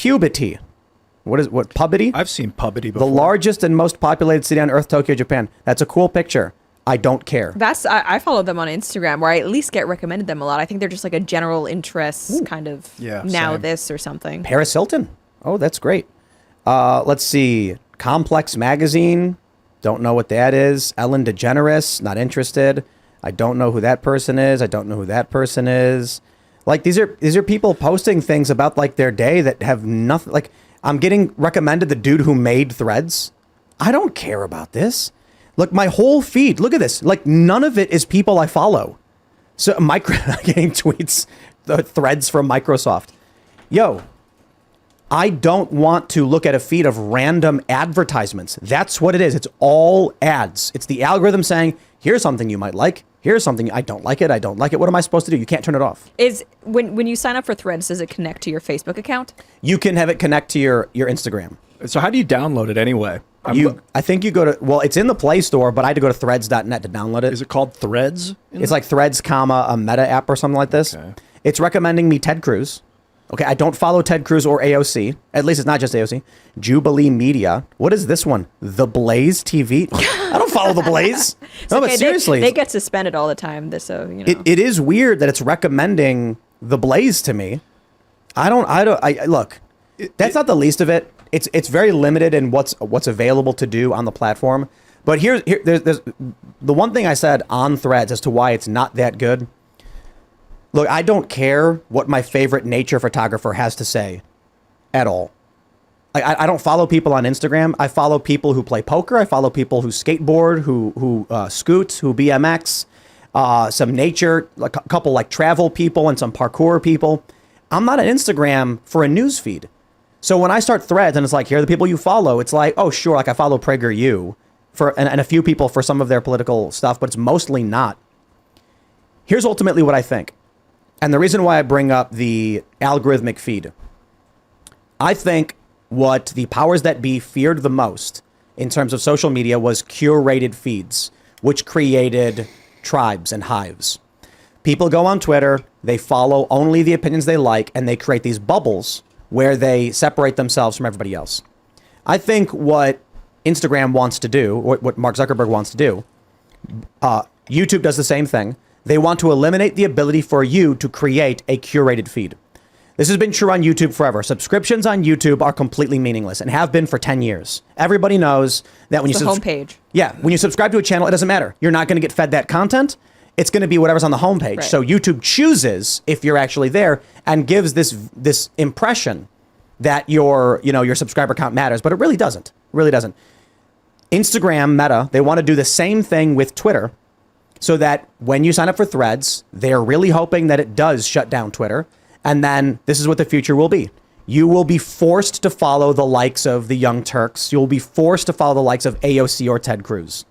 Puberty. What puberty? I've seen puberty before. The largest and most populated city on Earth, Tokyo, Japan. That's a cool picture. I don't care. I follow them on Instagram, where I at least get recommended them a lot. I think they're just like a general interest kind of same. this or something. Paris Hilton. Oh, that's great. Let's see. Complex Magazine. Don't know what that is. Ellen DeGeneres. Not interested. I don't know who that person is. I don't know who that person is. Like, these are people posting things about like their day that have nothing. Like, I'm getting recommended the dude who made Threads. I don't care about this. Look, my whole feed. Look at this. Like, none of it is people I follow. So getting tweets, the Threads from Microsoft. Yo, I don't want to look at a feed of random advertisements. That's what it is. It's all ads. It's the algorithm saying, here's something you might like. Here's something I don't like it. I don't like it. What am I supposed to do? You can't turn it off. Is when you sign up for Threads, does it connect to your Facebook account? You can have it connect to your Instagram. So how do you download it anyway? I think you go to, well, it's in the Play Store, but I had to go to threads.net to download it. Is it called Threads? It's like Threads, a Meta app or something like this. Okay. It's recommending me Ted Cruz. Okay, I don't follow Ted Cruz or AOC. At least it's not just AOC. Jubilee Media. What is this one? The Blaze TV. I don't follow The Blaze. No, okay, but seriously. They get suspended all the time. So, you know. It is weird that it's recommending The Blaze to me. Look, that's not the least of it. It's very limited in what's available to do on the platform. But there's the one thing I said on Threads as to why it's not that good. Look, I don't care what my favorite nature photographer has to say at all. I don't follow people on Instagram. I follow people who play poker. I follow people who skateboard, who scoot, who BMX, some nature, like a couple like travel people and some parkour people. I'm not on Instagram for a news feed. So when I start Threads and it's like, here are the people you follow, it's like, oh, sure, like I follow PragerU and a few people for some of their political stuff, but it's mostly not. Here's ultimately what I think. And the reason why I bring up the algorithmic feed. I think what the powers that be feared the most in terms of social media was curated feeds, which created tribes and hives. People go on Twitter, they follow only the opinions they like, and they create these bubbles where they separate themselves from everybody else. I think what Instagram wants to do, what Mark Zuckerberg wants to do, YouTube does the same thing. They want to eliminate the ability for you to create a curated feed. This has been true on YouTube forever. Subscriptions on YouTube are completely meaningless and have been for 10 years. Everybody knows that when you homepage. Yeah, when you subscribe to a channel, it doesn't matter. You're not going to get fed that content. It's going to be whatever's on the homepage. Right. So YouTube chooses if you're actually there and gives this impression that your subscriber count matters, but it really doesn't. It really doesn't. Instagram, Meta, they want to do the same thing with Twitter, so that when you sign up for Threads, they're really hoping that it does shut down Twitter. And then this is what the future will be. You will be forced to follow the likes of the Young Turks. You'll be forced to follow the likes of AOC or Ted Cruz.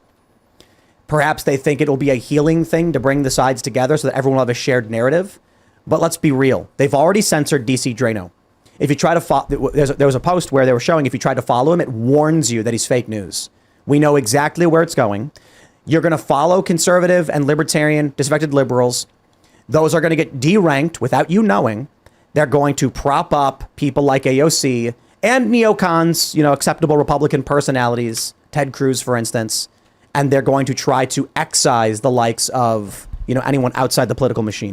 Perhaps they think it will be a healing thing to bring the sides together so that everyone will have a shared narrative. But let's be real. They've already censored DC Drano. If you try to follow, there was a post where they were showing if you tried to follow him, it warns you that he's fake news. We know exactly where it's going. You're going to follow conservative and libertarian, disaffected liberals. Those are going to get deranked without you knowing. They're going to prop up people like AOC and neocons, acceptable Republican personalities, Ted Cruz, for instance, and they're going to try to excise the likes of, anyone outside the political machine.